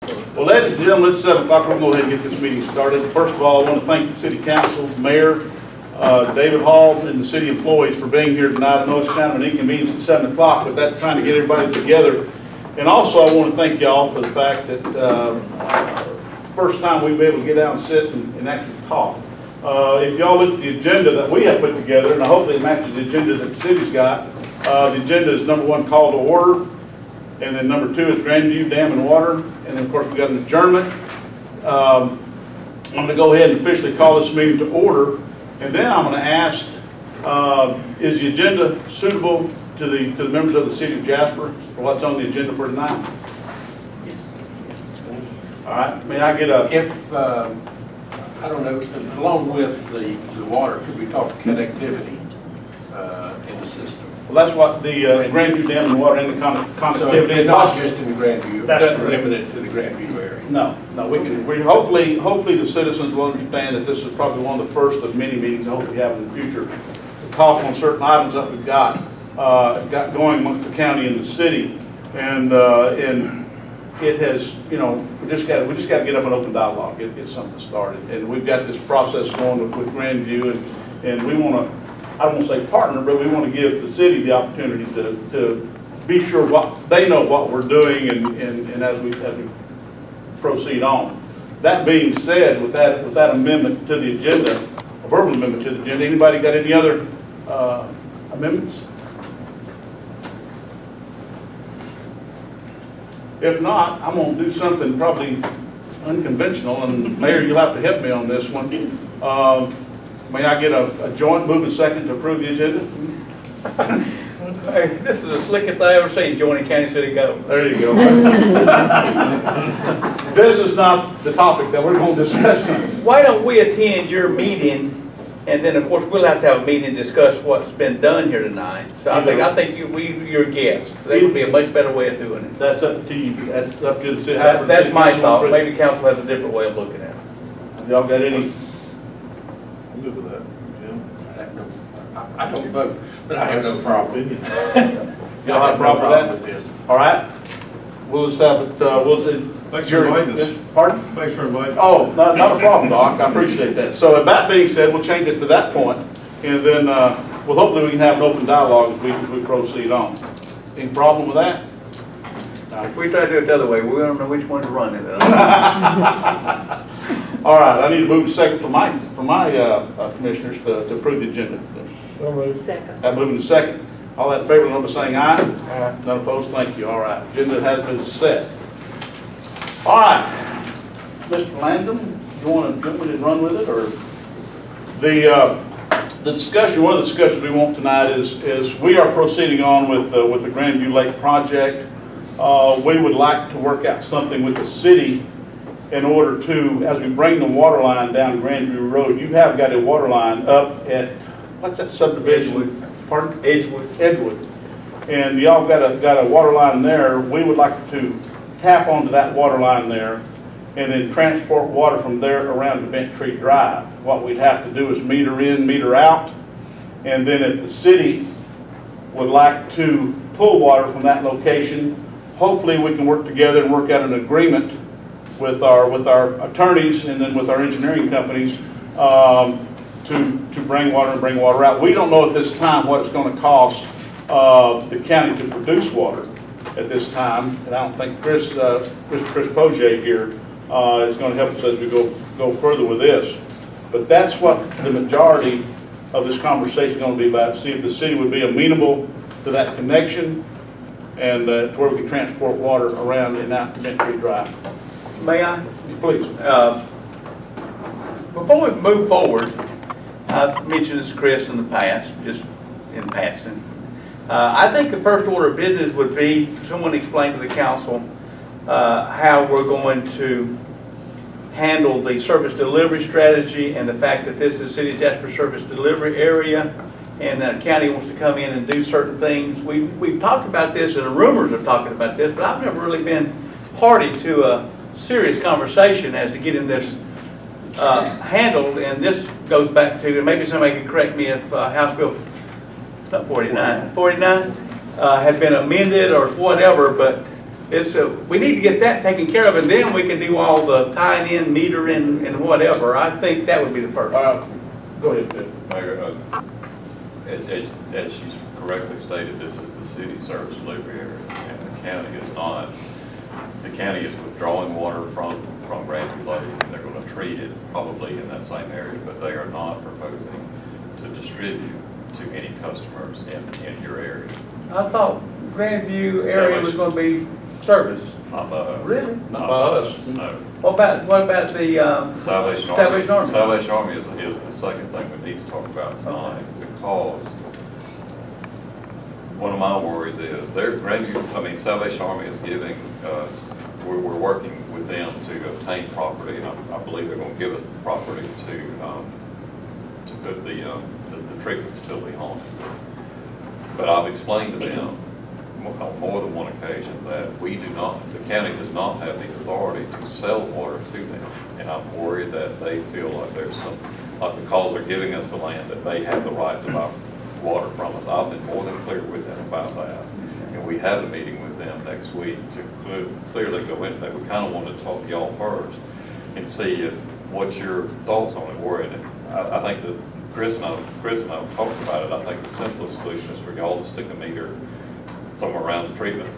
Well, ladies and gentlemen, it's 7 o'clock. We're going to go ahead and get this meeting started. First of all, I want to thank the City Council, Mayor, David Hall, and the city employees for being here tonight. I know it's kind of an inconvenience at 7 o'clock, but that's trying to get everybody together. And also, I want to thank y'all for the fact that first time we've been able to get out and sit and actually talk. If y'all look at the agenda that we have put together, and I hope it matches the agenda that the city's got, the agenda is number 1, call to order. And then number 2 is Grandview Dam and Water. And then, of course, we got an adjournment. I'm going to go ahead and officially call this meeting to order. And then I'm going to ask, is the agenda suitable to the members of the city of Jasper for what's on the agenda for tonight? Yes. All right. May I get a... If, I don't know, along with the water, could we talk connectivity in the system? Well, that's what the Grandview Dam and Water and the So connectivity. it's not just in the Grandview, That's not correct. limited to the Grandview area. No, we can. We hopefully the citizens will understand that this is probably one of the first of many meetings I hope we have in the future to talk on certain items that we've got going amongst the county and the city, and it has, you know, we just got to get up an open dialogue, get something started, and we've got this process going with Grandview, and we want to. I don't want to say partner, but we want to give the city the opportunity to be sure what they know what we're doing, and as we proceed on. That being said, with that amendment to the agenda, a verbal amendment to the agenda, anybody got any other amendments? If not, I'm going to do something probably unconventional, and Mayor, you'll have to help me on this one. May I get a joint move and second to approve the agenda? Hey, this is the slickest I ever seen joining County City go. There you go. This is not the topic that we're going to discuss. Why don't we attend your meeting, and then of course we'll have to have a meeting and discuss what's been done here tonight. So I think you're guests. That would be a much better way of doing it. That's up to you. That's up to the city. That's my thought. Maybe council has a different way of looking at it. Y'all got any? I'm good with that. I don't vote, but I have no problem. Y'all have a problem with that? this. All right. We'll just have it, Thanks for inviting us. Pardon? Thanks for inviting us. Oh, not a problem, Doc. I appreciate that. So with that being said, we'll change it to that point, and then, well, hopefully we can have an open dialogue as we proceed on. Any problem with that? If we try to do it the other way, we don't know which one to run it. All right, I need to move a second for my commissioners to approve the agenda. Second. I move in second. All that in favor, number saying aye. Aye. None opposed, thank you. All right, agenda has been set. All right, Mr. Landrum, you want me to run with it, or? The discussion, one of the discussions we want tonight is we are proceeding on with the Grandview Lake project. We would like to work out something with the city in order to, as we bring the water line down Grandview Road, you have got a water line up at, what's that subdivision? Edgewood. Pardon? Edgewood. And y'all got a water line there. We would like to tap onto that water line there and then transport water from there around to Bent Tree Drive. What we'd have to do is meter in, meter out, and then if the city would like to pull water from that location, hopefully we can work together and work out an agreement with our attorneys and then with our engineering companies to bring water out. We don't know at this time what it's going to cost the county to produce water at this time, and I don't think Mr. Chris Pogier here is going to help us as we go further with this. But that's what the majority of this conversation is going to be about, to see if the city would be amenable to that connection and to where we can transport water around and out to Bent Tree Drive. May I? Please. Before we move forward, I've mentioned this to Chris in the past, just in passing. I think the first order of business would be someone explain to the council how we're going to handle the service delivery strategy and the fact that this is the City of Jasper service delivery area and the county wants to come in and do certain things. We've talked about this and the rumors are talking about this, but I've never really been party to a serious conversation as to getting this handled, and this goes back to, and maybe somebody can correct me if House Bill, it's not 49 had been amended or whatever, but we need to get that taken care of, and then we can do all the tying in, metering, and whatever. I think that would be the first. Go ahead, Bill. Mayor, as you correctly stated, this is the city service delivery area, and the county is not. The county is withdrawing water from Grandview Lake, and they're going to treat it probably in that same area, but they are not proposing to distribute to any customers in your area. I thought Grandview area was going to be serviced. Not by us. Really? Not by us, no. What about the Salvation Army. Salvation Army? Salvation Army is the second thing we need to talk about tonight, because one of my worries is Salvation Army is giving us, we're working with them to obtain property, and I believe they're going to give us the property to put the treatment facility on. But I've explained to them on more than one occasion that the county does not have the authority to sell water to them. And I'm worried that they feel like there's because they're giving us the land, that they have the right to buy water from us. I've been more than clear with them about that. And we have a meeting with them next week to clearly go into that. We kind of wanted to talk to y'all first and see what your thoughts on it were. And I think that Chris and I have talked about it. I think the simplest solution is for y'all to stick a meter somewhere around the treatment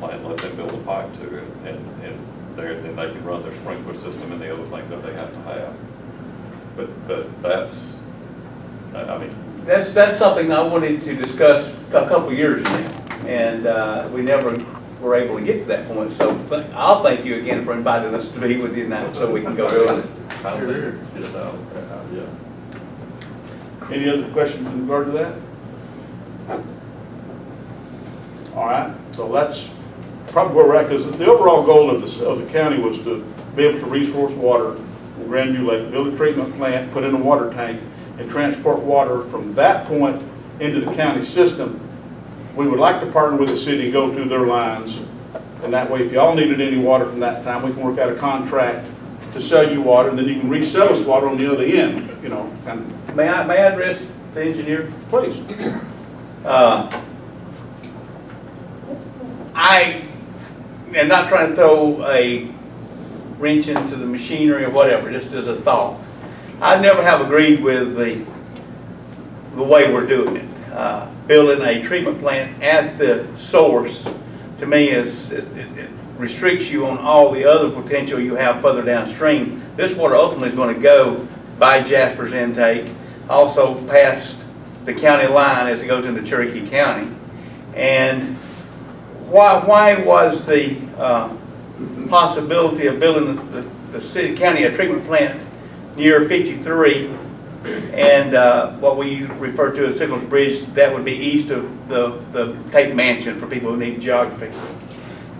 plant, let them build a pipe to it, and then they can run their sprinkler system and the other things that they have to have. But that's, I mean. That's something I wanted to discuss a couple years now, and we never were able to get to that point. So I'll thank you again for inviting us to be with you now, so we can go through this. Any other questions in regard to that? All right, so that's probably where we're at, because the overall goal of the county was to be able to resource water from Grandview Lake, build a treatment plant, put in a water tank, and transport water from that point into the county system. We would like to partner with the city and go through their lines, and that way, if y'all needed any water from that time, we can work out a contract to sell you water, and then you can resell us water on the other end, you know, kind of. May I address the engineer? Please. I am not trying to throw a wrench into the machinery or whatever, just as a thought. I never have agreed with the way we're doing it. Building a treatment plant at the source, to me, it restricts you on all the other potential you have further downstream. This water ultimately is going to go by Jasper's intake, also past the county line as it goes into Cherokee County. And why was the possibility of building the city county a treatment plant near 53 and what we refer to as Signals Bridge, that would be east of the Tate Mansion for people who need geography?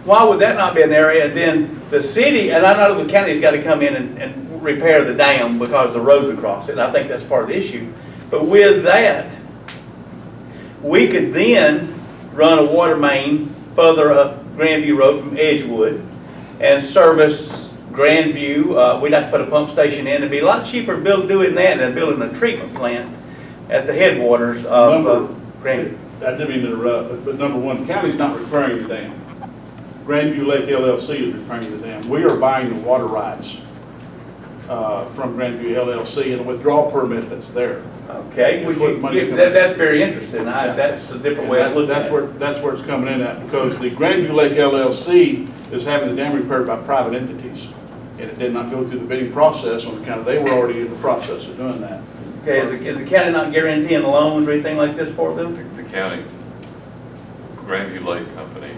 Why would that not be an area? And then the city, and I know the county's got to come in and repair the dam because the roads across it, and I think that's part of the issue. But with that, we could then run a water main further up Grandview Road from Edgewood and service Grandview. We'd have to put a pump station in. It'd be a lot cheaper doing that than building a treatment plant at the headwaters of Grandview. I didn't mean to interrupt, but number one, the county's not repairing the dam. Grandview Lake LLC is repairing the dam. We are buying the water rights from Grandview LLC and a withdrawal permit that's there. Okay, that's very interesting. That's a different way of looking at it. That's where it's coming in at, because the Grandview Lake LLC is having the dam repaired by private entities, and it did not go through the bidding process on account of they were already in the process of doing that. Okay, is the county not guaranteeing loans or anything like this for them? The county, Grandview Lake Company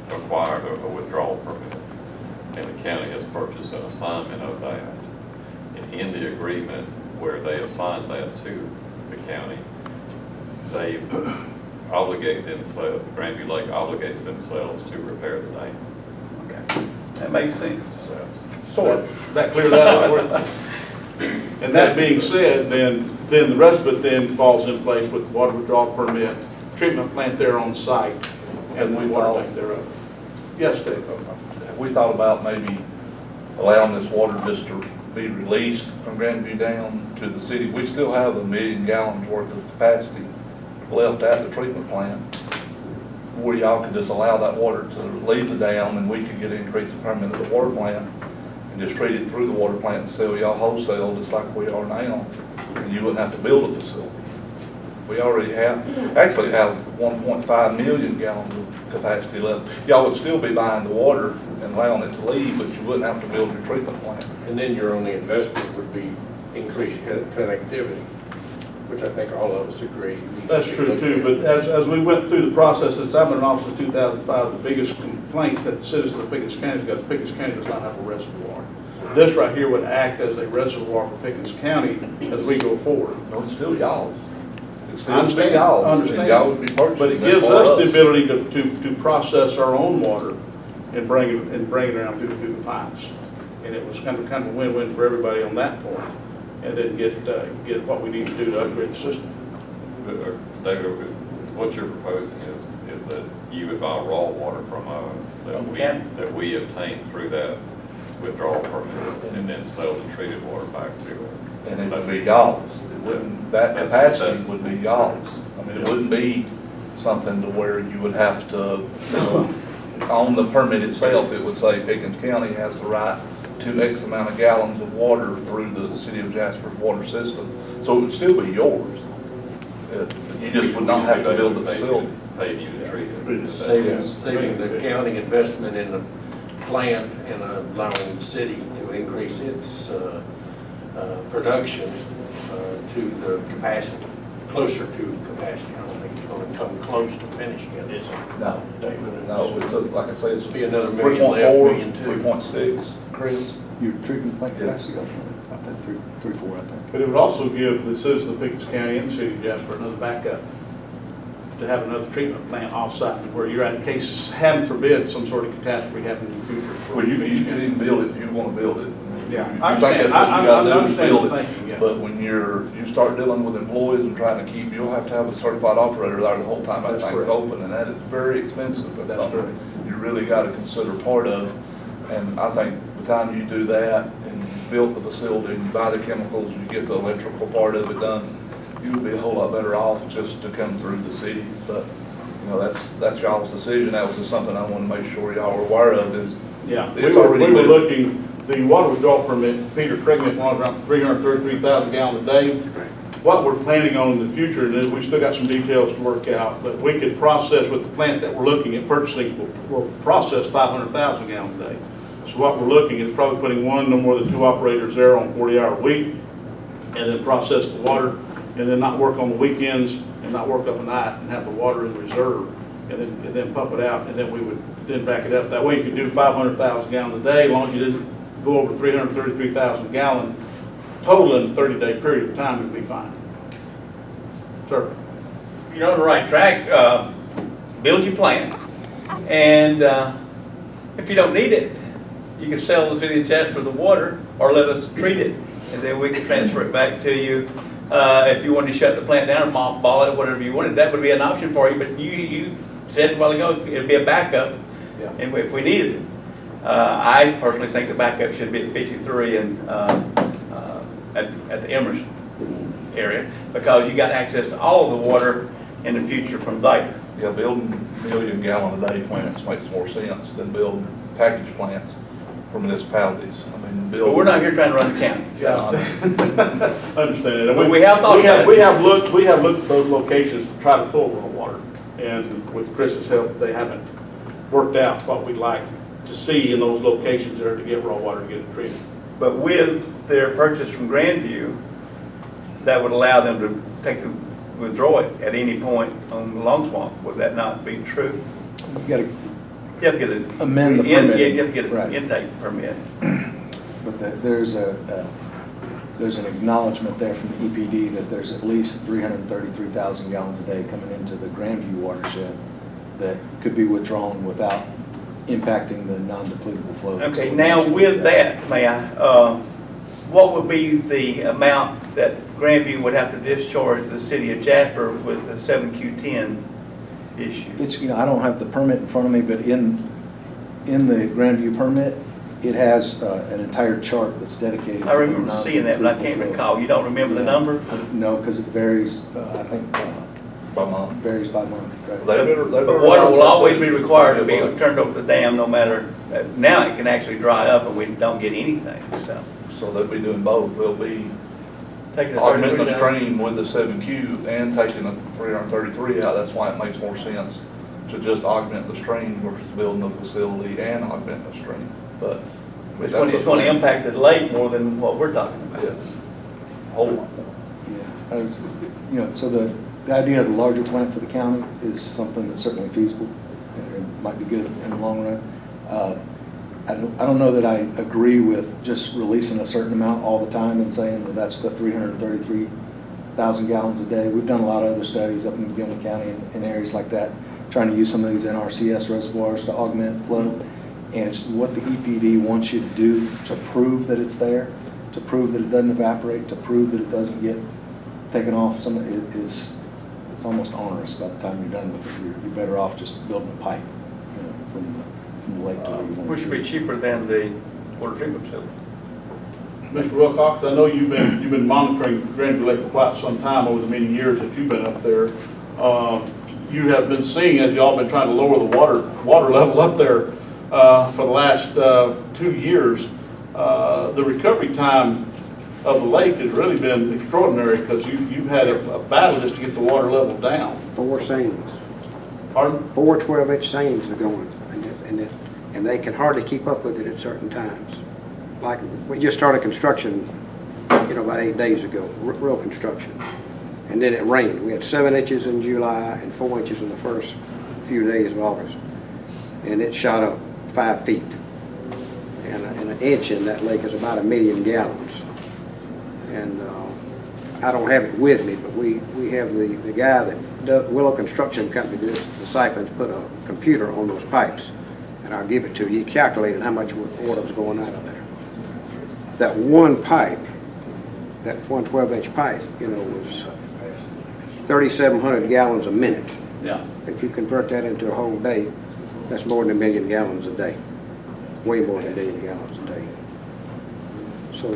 acquired a withdrawal permit, and the county has purchased an assignment of that. And in the agreement where they assigned that to the county, they obligate themselves, Grandview Lake obligates themselves to repair the dam. Okay, that makes sense. Sort of. That clear that up for you? And that being said, then the rest of it then falls in place with water withdrawal permit, treatment plant there on site, and the water tank thereof. Yes, Dave? Have we thought about maybe allowing this water just to be released from Grandview Dam to the city? We still have 1 million gallons worth of capacity left at the treatment plant. where y'all could just allow that water to leave the dam and we could get an increase in permit of the water plant and just treat it through the water plant and sell y'all wholesale just like we are now, and you wouldn't have to build a facility. We already actually have 1.5 million gallons of capacity left. Y'all would still be buying the water and allowing it to leave, but you wouldn't have to build your treatment plant. And then your only investment would be increased connectivity, which I think all of us agree. needs to That's be true looked too, at. but as we went through the process, since I've been in office since 2005, the biggest complaint that the citizens of Pickens County got is Pickens County does not have a reservoir. This right here would act as a reservoir for Pickens County as we go forward. No, it's still y'all's. It's I still understand, y'all's. I understand. And y'all would be purchasing But it that gives for us the ability to process our own water and bring it around through the pipes. And it was kind of a win-win for everybody on that point. And then get what we need to do to upgrade the system. David, what you're proposing is that you would buy raw water from us Okay. that we obtain through that withdrawal permit and then sell the treated water back to us. And it would be y'all's. It wouldn't, that capacity would be y'all's. I mean, it wouldn't be something to where you would have to, on the permit itself, it would say Pickens County has the right to X amount of gallons of water through the city of Jasper's water system. So it would still be yours. You just would not have to build the facility. Pay you to treat it. Saving the county investment in the plant and allowing the city to increase its production to the capacity, closer to capacity. I don't think it's going to come close to finishing it, is it? No, David? no, it's like I say, it's Be another million left, 3.4, million two. 3.6, Chris. Your treatment plant Yes. capacity, I think three, four, I think. But it would also give the citizens of Pickens County and the city of Jasper another backup to have another treatment plant off-site where you're at in case, heaven forbid, some sort of catastrophe happen in the future. Well, you can even build it if you want to build it. Yeah, If you I think understand. that's what you gotta do is understand build the it. thinking, yeah. But when you start dealing with employees and trying to keep, you'll have to have a certified operator there the whole time that That's thing's correct. open, and that is very expensive. That's That's something correct. you really gotta consider part of. And I think the time you do that and build the facility and you buy the chemicals, you get the electrical part of it done, you would be a whole lot better off just to come through the city. But, that's y'all's decision. That was just something I wanted to make sure y'all were aware of is, Yeah, we it's were already been- looking, the water withdrawal permit, Peter, correct me if I'm wrong, around 333,000 gallons a day. What we're planning on in the future, and then we still got some details to work out, but we could process with the plant that we're looking at purchasing, we'll process 500,000 gallons a day. So what we're looking is probably putting no more than 2 operators there on 40-hour a week, and then process the water, and then not work on the weekends, and not work up at night, and have the water in reserve, and then pump it out, and then we would then back it up. That way you could do 500,000 gallons a day, as long as you didn't go over 333,000 gallons total in a 30-day period of time, it'd be fine. Sir? You're on the right track. Build your plant, and if you don't need it, you can sell the city of Jasper the water, or let us treat it, and then we can transfer it back to you. If you wanted to shut the plant down or mothball it, whatever you wanted, that would be an option for you. But you said a while ago it'd be a backup, Yeah. and if we needed it. I personally think the backup should be at 53 and at the Emerson area, because you got access to all the water in the future from there. Yeah, building million-gallon-a-day plants makes more sense than building package plants for municipalities. I mean, But we're not here trying to run the county. Understand it. And But we have thought about it. We have looked at those locations to try to pull raw water, and with Chris's help, they haven't worked out what we'd like to see in those locations there to get raw water to get it treated. But with their purchase from Grandview, that would allow them to withdraw it at any point on the Long Swamp. Would that not be true? You gotta, You have to get an Amend the yeah, permit. you have to get an Right. intake permit. but there's an acknowledgement there from the EPD that there's at least 333,000 gallons a day coming into the Grandview watershed that could be withdrawn without impacting the non-depletable flow. Okay, now with that, may I, what would be the amount that Grandview would have to discharge the city of Jasper with the 7Q10 issue? It's, I don't have the permit in front of me, but in the Grandview permit, it has an entire chart that's dedicated to I the remember seeing that, but I can't non-depletable flow. recall. You don't remember the Yeah. number? No, because it varies, I think, by month. varies by month, right? But water will always be required to be turned over the dam, no matter, now it can actually dry up and we don't get anything, so. So they'll be doing both. They'll be Taking the augmenting the 33,000. stream with the 7Q and taking the 333 out. That's why it makes more sense to just augment the stream versus building a facility and augment the stream. But It's going to impact the lake more than what we're talking about. Yes. Whole lot. Yeah, you know, so the idea of the larger plant for the county is something that's certainly feasible, and it might be good in the long run. I don't know that I agree with just releasing a certain amount all the time and saying, well, that's the 333,000 gallons a day. We've done a lot of other studies up in Montgomery County and areas like that, trying to use some of these NRCS reservoirs to augment flow. And it's what the EPD wants you to do to prove that it's there, to prove that it doesn't evaporate, to prove that it doesn't get taken off. It's almost onerous by the time you're done with it. You're better off just building a pipe, you know, from the lake to where you want to. Which would be cheaper than the water treatment facility. Mr. Wilcox, I know you've been monitoring Grandview Lake for quite some time over the many years that you've been up there. You have been seeing, as y'all been trying to lower the water level up there for the last 2 years, the recovery time of the lake has really been extraordinary because you've had a battle just to get the water level down. 4 seams. Pardon? 4 12-inch seams are going, and they can hardly keep up with it at certain times. Like, we just started construction, you know, about 8 days ago, real construction. And then it rained. We had 7 inches in July and 4 inches in the first few days of August. And it shot up 5 feet. And an inch in that lake is about 1 million gallons. And I don't have it with me, but we have the guy that does, Willow Construction Company, the siphons, put a computer on those pipes, and I'll give it to you. He calculated how much water was going out of there. That one pipe, that one 12-inch pipe, you know, was 3,700 gallons a minute. Yeah. If you convert that into a whole day, that's more than 1 million gallons a day. Way more than 1 million gallons a day. So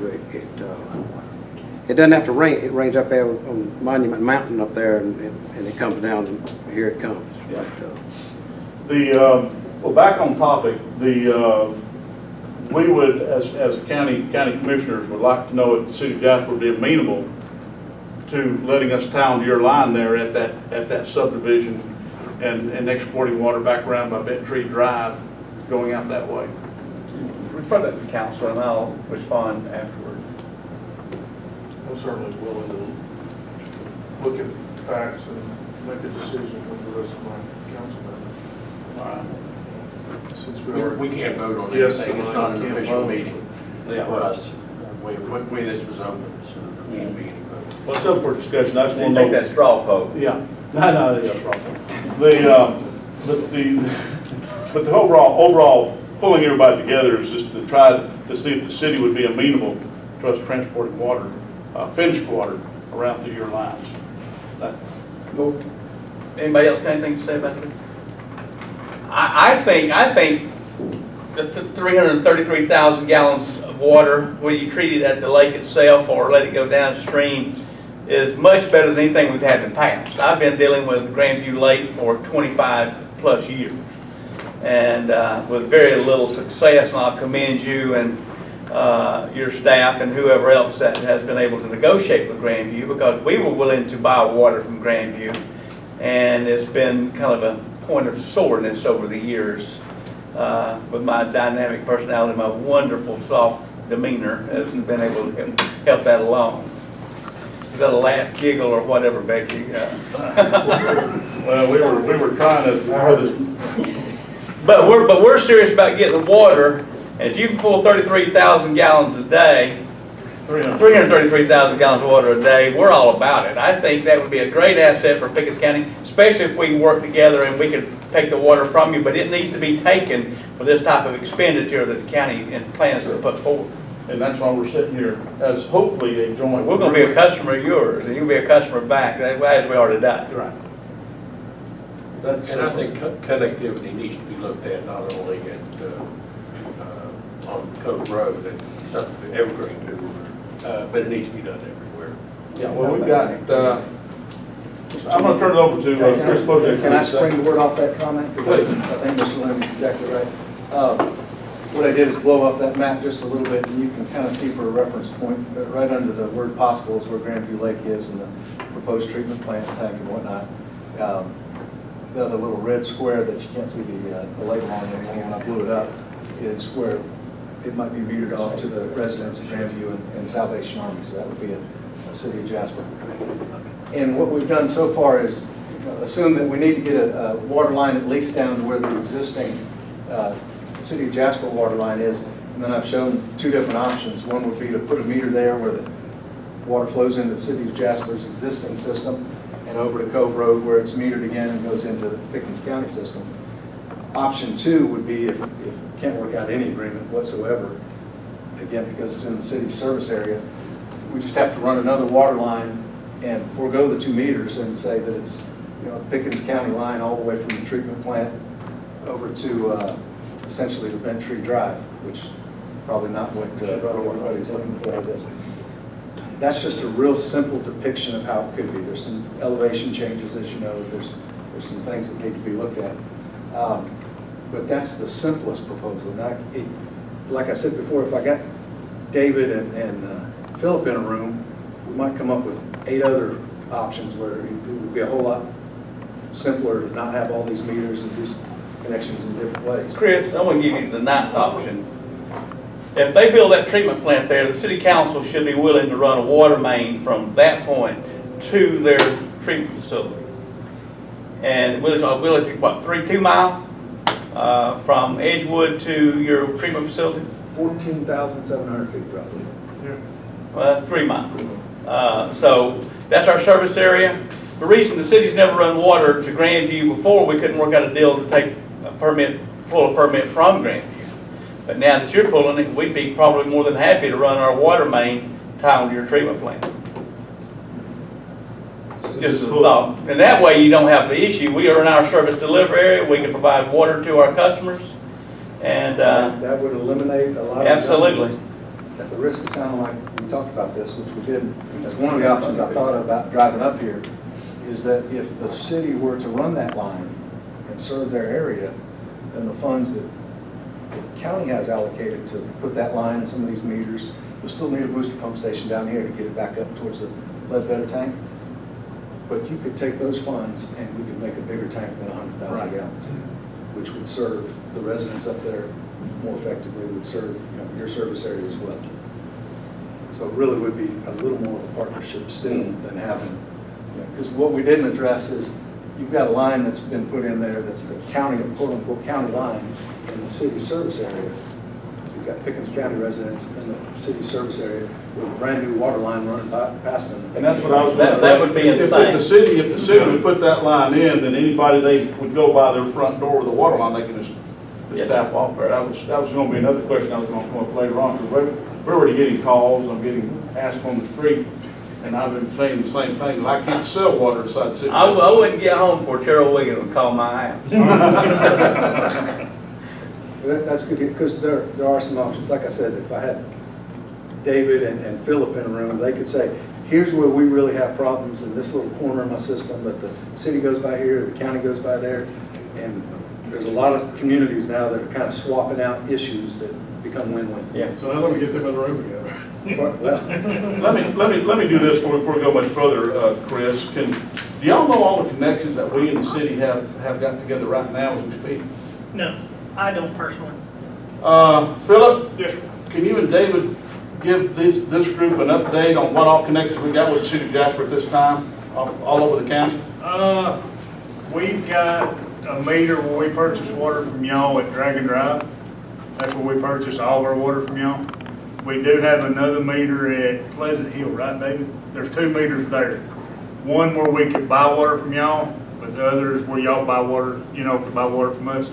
it doesn't have to rain. It rains up there on Monument Mountain up there, and it comes down, and here it comes. Yeah. But, Well, back on topic, we would, as county commissioners, would like to know if the city of Jasper would be amenable to letting us town to your line there at that subdivision and exporting water back around by Bent Tree Drive, going out that way. Refer that to council and I'll respond afterward. I'm certainly willing to look at facts and make a decision with the rest of my council members. All right. Since we are. We can't vote on Yes, anything, it's not an we can't official vote. meeting for us. Way this was open, so there can't be any vote. Well, it's up for discussion. I just You want to take know. that straw vote. Yeah, no, that's wrong. But the overall pulling everybody together is just to try to see if the city would be amenable to us transporting water, finished water, around through your lines. Anybody else got anything to say about that? I think that the 333,000 gallons of water, whether you treat it at the lake itself or let it go downstream, is much better than anything we've had in the past. I've been dealing with Grandview Lake for 25 plus years, and with very little success, and I'll commend you and your staff and whoever else that has been able to negotiate with Grandview, because we were willing to buy water from Grandview, and it's been kind of a point of soreness over the years with my dynamic personality, my wonderful soft demeanor has been able to help that along. Is that a laugh, giggle, or whatever, Becky? Well, we were trying to. But we're serious about getting the water, and if you can pull 33,000 gallons a day, 333,000 gallons of water a day, we're all about it. I think that would be a great asset for Pickens County, especially if we work together and we could take the water from you, but it needs to be taken for this type of expenditure that the county and plans to put forward. And that's why we're sitting here as hopefully a joint. We're going to be a customer of yours, and you'll be a customer back, as we are today. Right. And I think connectivity needs to be looked at not only at on Cove Road and something Evergreen do, but it needs to be done everywhere. Yeah, well, we've got, I'm gonna turn it over to Chris Bojek. Can I spring the word off that comment? Because I think Mr. Lim is exactly right. What I did is blow up that map just a little bit, and you can kind of see for a reference point, right under the word possible is where Grandview Lake is and the proposed treatment plant tank and whatnot. The other little red square that you can't see the label on anymore when I blew it up is where it might be metered off to the residents of Grandview and Salvation Army, so that would be a city of Jasper. And what we've done so far is assume that we need to get a water line at least down to where the existing city of Jasper water line is, and then I've shown two different options. One would be to put a meter there where the water flows into the city of Jasper's existing system and over to Cove Road where it's metered again and goes into the Pickens County system. Option two would be if we can't work out any agreement whatsoever, again because it's in the city's service area, we just have to run another water line and forego the 2 meters and say that it's Pickens County line all the way from the treatment plant over to essentially to Bent Tree Drive, which probably not what everybody's looking for this. That's just a real simple depiction of how it could be. There's some elevation changes, as you know. There's some things that need to be looked at. But that's the simplest proposal. Now, like I said before, if I got David and Philip in a room, we might come up with 8 other options where it would be a whole lot simpler to not have all these meters and do connections in different ways. Chris, I want to give you the 9th option. If they build that treatment plant there, the city council should be willing to run a water main from that point to their treatment facility. And we'll say, what, 2 miles from Edgewood to your treatment facility? 14,700 feet roughly. Well, 3 miles. So that's our service area. The reason the city's never run water to Grandview before, we couldn't work out a deal to take a permit, pull a permit from Grandview. But now that you're pulling it, we'd be probably more than happy to run our water main tied to your treatment plant. Just a thought. And that way you don't have the issue. We are in our service delivery area. We can provide water to our customers. And that would eliminate a lot of absolutely. At the risk of sounding like we talked about this, which we did, as one of the options I thought about driving up here, is that if the city were to run that line and serve their area, then the funds that the county has allocated to put that line and some of these meters, we'll still need a booster pump station down here to get it back up towards the Ledbetter tank. But you could take those funds and we could make a bigger tank than 100,000 gallons, which would serve the residents up there more effectively, would serve your service area as well. So it really would be a little more of a partnership still than having, because what we didn't address is you've got a line that's been put in there that's the county, quote-unquote, county line in the city service area. So you've got Pickens County residents in the city service area with a brand new water line running past them. And that's what I was. That would be insane. If the city would put that line in, then anybody they would go by their front door with a water line, they can just tap off there. That was going to be another question I was going to come up later on, because we're already getting calls. I'm getting asked on the street, and I've been saying the same thing, that I can't sell water inside the city. I wouldn't get home before Terrell Wiggins would call my house. That's good, because there are some options. Like I said, if I had David and Philip in a room, they could say, here's where we really have problems in this little corner of my system, but the city goes by here, the county goes by there, and there's a lot of communities now that are kind of swapping out issues that become win-win. Yeah. So how do we get them in the room together? Well, Let me do this before we go much further, Chris. Do y'all know all the connections that we in the city have got together right now as we speak? No, I don't personally. Philip? Yes. Can you and David give this group an update on what all connections we got with the city of Jasper at this time, all over the county? We've got a meter where we purchase water from y'all at Dragon Drive. That's where we purchase all of our water from y'all. We do have another meter at Pleasant Hill, right, David? There's 2 meters there. One where we could buy water from y'all, but the other is where y'all buy water, could buy water from us.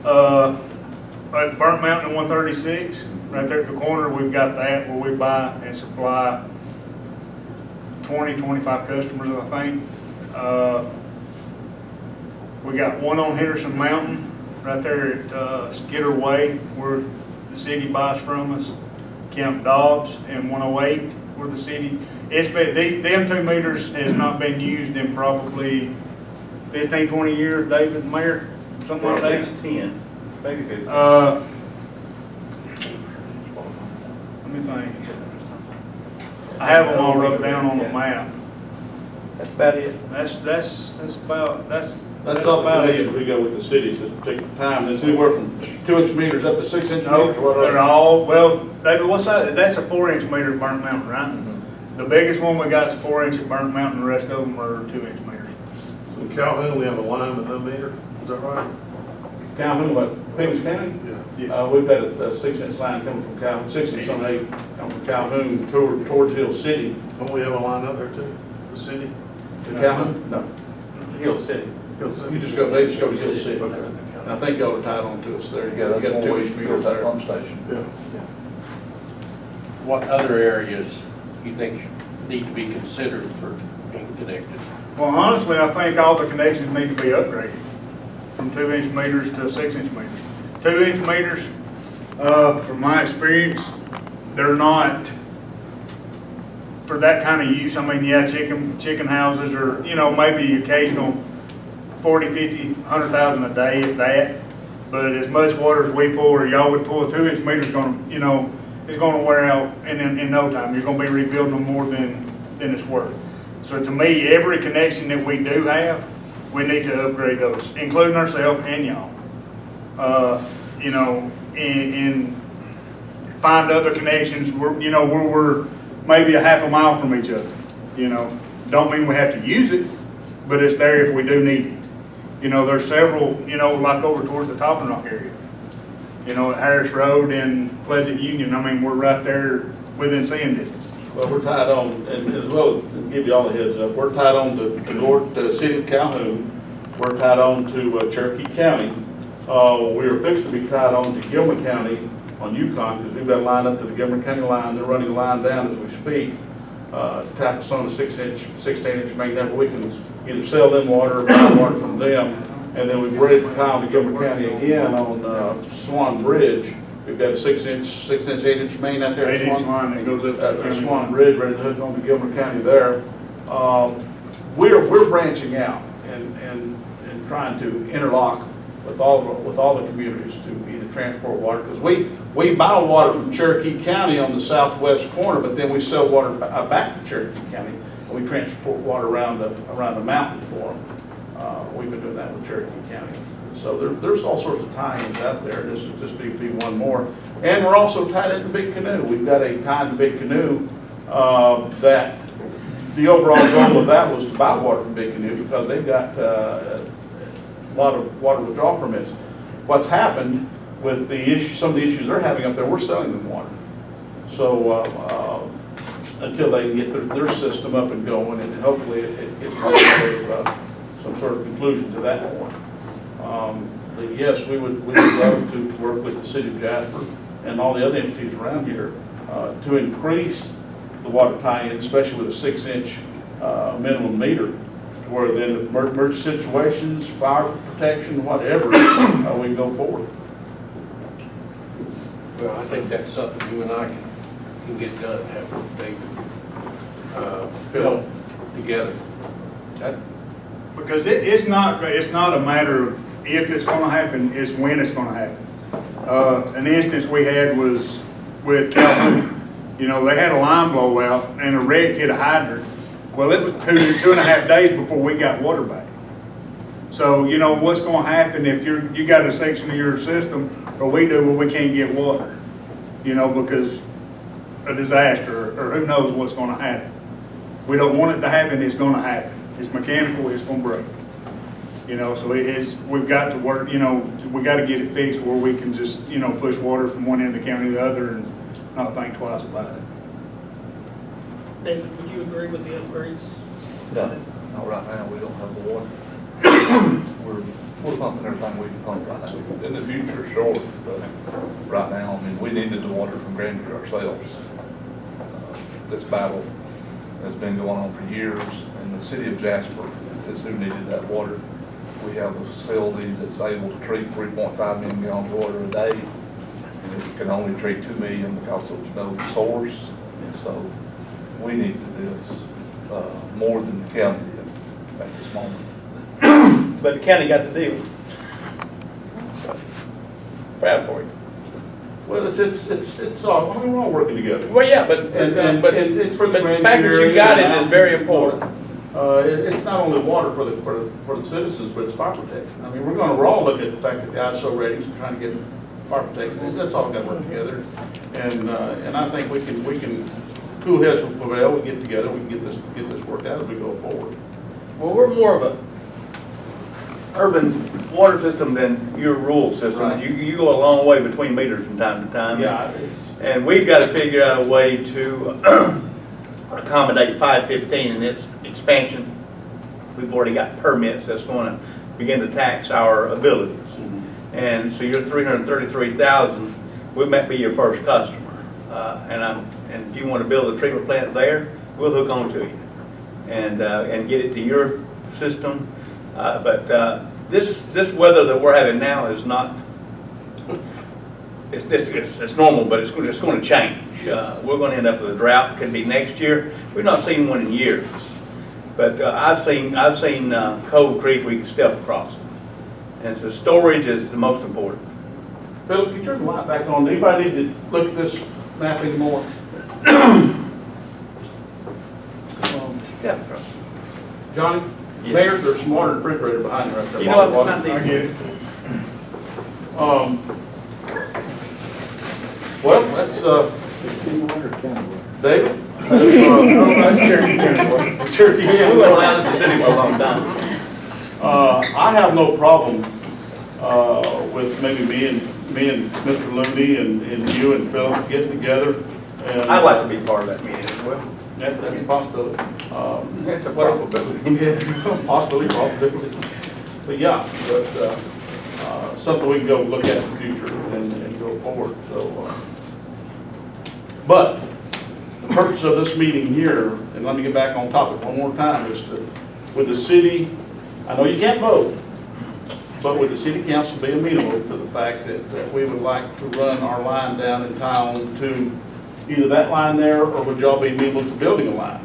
At Burnt Mountain and 136, right there at the corner, we've got that where we buy and supply 20, 25 customers, I think. We got one on Henderson Mountain, right there at Skidder Way, where the city buys from us. Camp Dobbs and 108. where the city, it's been, them 2 meters has not been used in probably 15, 20 years, David, Mayor, something like At that. least 10, maybe 15. Let me think. I have them all wrote down on the map. That's about it. That's about, that's That's all the about connections it. we go with the city at this particular time. It's anywhere from 2-inch meters up to 6-inch No, meters, whatever. they're all, well, David, what's that? That's a 4-inch meter at Burnt Mountain, right? Mm-hmm. The biggest one we got is 4-inch at Burnt Mountain, the rest of them are 2-inch meters. In Calhoun, we have a line with no meter, is that right? Calhoun, what, Pickens County? Yeah. We've got a 6-inch line coming from Calhoun, 6-inch on 8, coming from Calhoun towards Hill City. Don't we have a line up there too, the city? To Calhoun? No. Hill City. You just go, they just go to Hill City. And I think y'all are tied on to us there. You got a that's 2-inch meter built that there. pump station. Yeah. What other areas you think need to be considered for being connected? Well, honestly, I think all the connections need to be upgraded from 2-inch meters to 6-inch meters. 2-inch meters, from my experience, they're not for that kind of use. I mean, yeah, chicken houses or, you know, maybe occasional 40, 50, 100,000 a day, if that. But as much water as we pull, or y'all would pull, a 2-inch meter is gonna, you know, it's gonna wear out in no time. You're gonna be rebuilding them more than it's worth. So to me, every connection that we do have, we need to upgrade those, including ourselves and y'all. You know, and find other connections where, you know, where we're maybe a half a mile from each other. You know, don't mean we have to use it, but it's there if we do need it. You know, there's several, you know, like over towards the Topping Rock area. You know, at Harris Road and Pleasant Union, I mean, we're right there within seeing distance. Well, we're tied on, and as well, to give you all a heads up, we're tied on to North, the city of Calhoun. We're tied on to Cherokee County. We are fixed to be tied on to Gilmer County on Yukon, because we've got a line up to the Gilmer County line. They're running a line down as we speak, to tap us on a 16-inch main there, where we can either sell them water or buy water from them. And then we've ready to tie on to Gilmer County again on Swan Bridge. We've got a 6-inch, 8-inch main out there. 8-inch line that goes up to Swan Bridge, ready to hook on to Gilmer County there. We're branching out and trying to interlock with all the communities to either transport water, because we buy water from Cherokee County on the southwest corner, but then we sell water back to Cherokee County, and we transport water around the mountain for them. We've been doing that with Cherokee County. So there's all sorts of tie-ins out there. This will just be one more. And we're also tied into Big Canoe. We've got a tie to Big Canoe that the overall goal of that was to buy water from Big Canoe, because they've got a lot of water withdrawal permits. What's happened with some of the issues they're having up there, we're selling them water. So until they can get their system up and going, and hopefully it gets some sort of conclusion to that point. But yes, we would love to work with the city of Jasper and all the other entities around here to increase the water tie-in, especially with a 6-inch minimum meter, where then emergency situations, fire protection, whatever, we can go forward. Well, I think that's something you and I can get done, have David, Phil together. Okay. Because it's not a matter of if it's gonna happen, it's when it's gonna happen. An instance we had was with Calhoun. You know, they had a line blowout and a wreck hit a hydrant. Well, it was two and a half days before we got water back. So, you know, what's gonna happen if you got a section of your system, or we do, where we can't get water? You know, because a disaster, or who knows what's gonna happen. We don't want it to happen, it's gonna happen. It's mechanical, it's gonna break. You know, so we've got to work, you know, we gotta get it fixed where we can just, you know, push water from one end of the county to the other and not think twice about it. David, would you agree with the upgrades? No, not right now, we don't have the water. We're pumping everything we can pump right now. In the future, sure, but right now, I mean, we needed the water from Grandview ourselves. This battle has been going on for years, and the city of Jasper is who needed that water. We have a facility that's able to treat 3.5 million gallons of water a day, and it can only treat 2 million because there's no source. So we need to do this more than the county did at this moment. But the county got the deal. So, proud for you. Well, it's all, I mean, we're all working together. Well, yeah, but It's for the but the fact that you got it is very important. It's not only water for the citizens, but it's fire protection. I mean, we're all look at the fact that the ISO ratings are trying to get fire protection. That's all got to work together. And I think we can, cool heads will prevail. We get together, we can get this worked out as we go forward. Well, we're more of a urban water system than your rural system. Right. You go a long way between meters from time to time. Yeah, And we've got to figure out a way to accommodate 515 and its expansion. We've already got permits that's going to begin to tax our abilities. And so your 333,000, we might be your first customer. And if you want to build a treatment plant there, we'll hook on to you and get it to your system. But this weather that we're having now is not, it's normal, but it's going to change. We're going to end up with a drought. Could be next year. We've not seen one in years. But I've seen Cold Creek we can step across. And so storage is the most important. Philip, can you turn the light back on? Anybody need to look at this map anymore? Step across. Johnny? Yes. Mayor, there's some water in the refrigerator behind you right there. You know what? Water. I I get it. Well, that's, David? That's Cherokee County water. Cherokee We've County. been around this city for a long time. I have no problem with maybe me and Mr. Looney and you and Philip getting together. And I'd like to be part of that meeting as well. That's a possibility. It's a possibility. Possibility. But yeah, something we can go look at in the future and go forward, so. But the purpose of this meeting here, and let me get back on topic one more time, is to, with the city, I know you can't vote, but would the city council be amenable to the fact that we would like to run our line down in town to either that line there, or would y'all be amenable to building a line?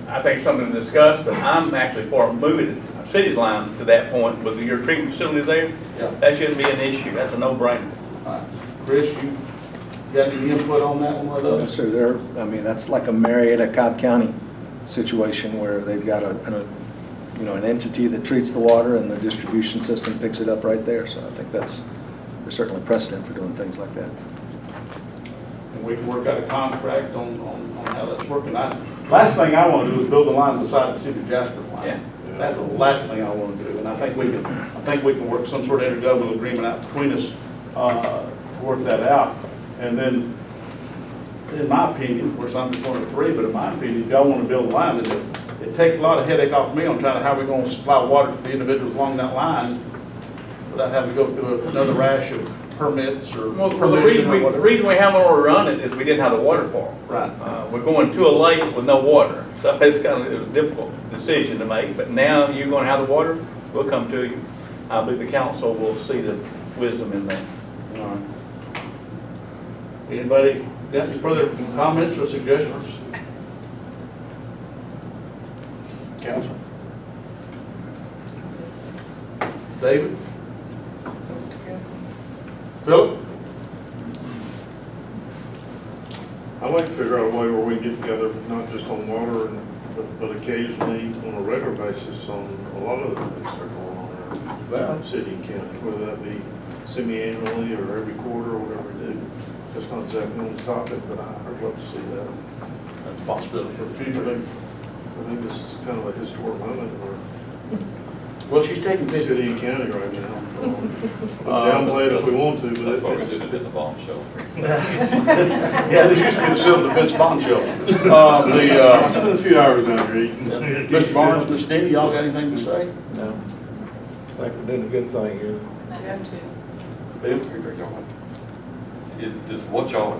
I think it's something to discuss, but I'm actually for moving the city's line to that point with your treatment facility there. Yeah. That shouldn't be an issue. That's a no-brainer. All right. Chris, you got any input on that one or the other? Yes, sir. That's like a Marietta-Cobb County situation where they've got an entity that treats the water and the distribution system picks it up right there. So I think there's certainly precedent for doing things like that. And we can work out a contract on how that's working. Last thing I want to do is build a line beside the city of Jasper line. Yeah. That's the last thing I want to do, and I think we can work some sort of intergovernmental agreement out between us to work that out. And then, in my opinion, of course, I'm just one of three, but in my opinion, if y'all want to build a line, then it takes a lot of headache off me on trying to how we're going to supply water to the individuals along that line without having to go through another rash of permits or Well, the permission or whatever. reason we haven't already run it is we didn't have the water for it. Right. We're going to a lake with no water, so it's kind of a difficult decision to make. But now you're going to have the water, we'll come to you. I believe the council will see the wisdom in that. All right. Anybody got any further comments or suggestions? Council. David? Philip? I'd like to figure out a way where we can get together, not just on water, but occasionally on a regular basis on a lot of the things that are going on Yeah. in city and county, whether that be semi-annually or every quarter or whatever we do. That's not exactly on the topic, but I'd love to see that. That's a possibility for the future. I think this is kind of a historic moment for Well, she's taking pictures. city and county right now. Downplay it if we want to, but That's why we it's, did it in the bomb shelter. Yeah, this used to be the civil defense bond shelter. I spent a few hours down there eating. Mr. Barnes, Ms. Denny, y'all got anything to say? No. I think we're doing a good thing here. Is what y'all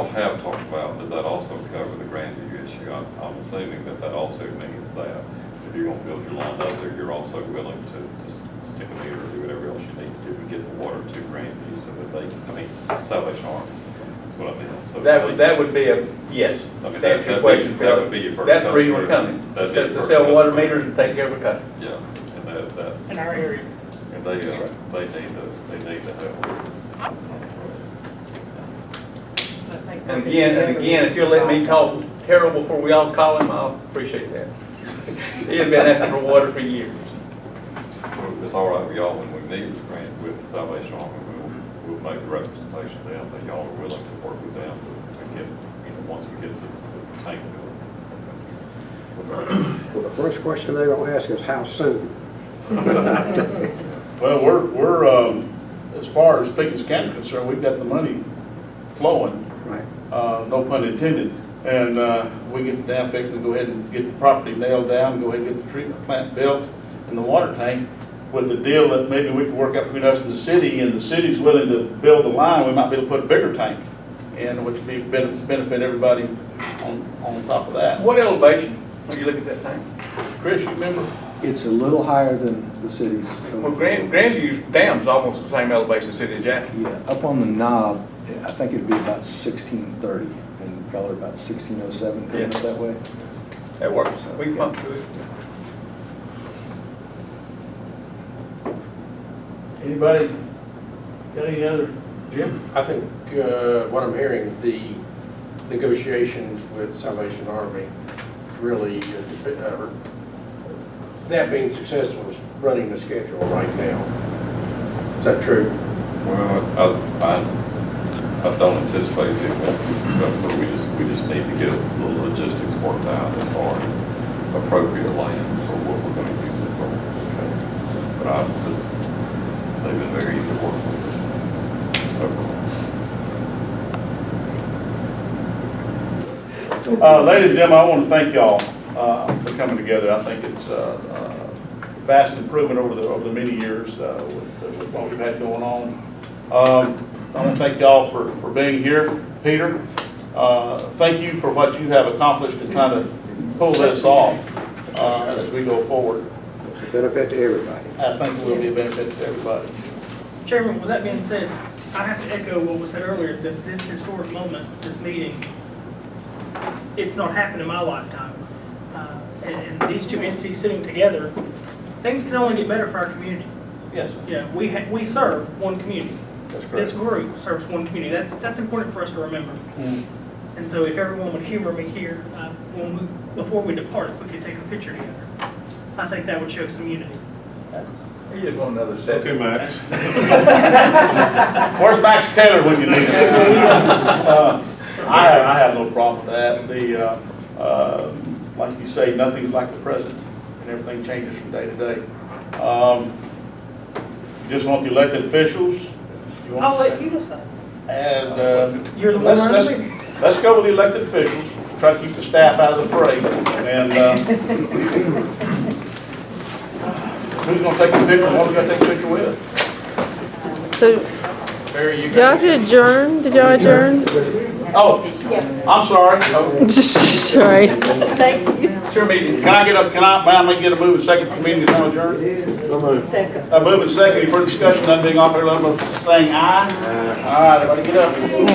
have talked about, does that also cover the Grandview issue? I'm assuming that also means that if you're gonna build your line up there, you're also willing to stick a meter or do whatever else you need to do to get the water to Grandview so that they can, Salvation Army, so what I meant. So That would be a, yes. I mean, To answer your question, that would be your first That's the reason we're customer. coming. That'd be To your first sell water customer. meters and take care of a customer. Yeah, and that's, In our area. and they need the help. And again, if you'll let me talk terrible before we all call him, I'll appreciate that. He has been asking for water for years. Well, it's all right with y'all when we meet with Salvation Army, we'll make the representation to them that y'all are willing to work with them to get, once we get the tank built. Well, the first question they're gonna ask is how soon? Well, we're, as far as Pickens County is concerned, we've got the money flowing, Right. no pun intended. And we get the dam fixed, we go ahead and get the property nailed down, go ahead and get the treatment plant built and the water tank, with the deal that maybe we can work out between us and the city, and the city's willing to build the line, we might be able to put a bigger tank in, which would be benefit everybody on top of that. What elevation when you look at that tank? Chris, you remember? It's a little higher than the city's. Well, Grandview Dam's almost the same elevation as City of Jasper. Yeah, up on the knob, I think it'd be about 1630, and probably about 1607, coming up that way. That works. We can pump to it. Anybody got any other, Jim? I think what I'm hearing, the negotiations with Salvation Army really, that being successful is running the schedule right now. Is that true? Well, I don't anticipate it being successful. We just need to get the logistics worked out as far as appropriate land for what we're going to use it for. But they've been very easy to work with so far. Ladies and gentlemen, I want to thank y'all for coming together. I think it's a vast improvement over the many years with what we've had going on. I want to thank y'all for being here. Peter, thank you for what you have accomplished in trying to pull this off as we go forward. It's a benefit to everybody. I think it will be a benefit to everybody. Chairman, with that being said, I have to echo what was said earlier, that this historic moment, this meeting, it's not happened in my lifetime. And these two entities sitting together, things can only get better for our community. Yes, You know, we serve one community. that's This correct. group serves one community. That's important for us to remember. And so if everyone would humor me here, before we depart, if we could take a picture together, I think that would show some unity. He just want another set. Okay, Max. Where's Max Keller when you need him? I have no problem with that. Like you say, nothing's like the present, and everything changes from day to day. You just want the elected officials? You want I'll let you decide. And You're the one running the meeting. let's go with the elected officials. Try to keep the staff out of the fray. And who's going to take the picture? What we got to take the picture with? So, did y'all adjourn? Did y'all adjourn? Oh, I'm sorry. Oh. Sorry. It's your meeting. Can I get a move and second the meeting is now adjourned? Second. A move and second. Any further discussion? None being offered, let them know saying aye. All right, everybody get up.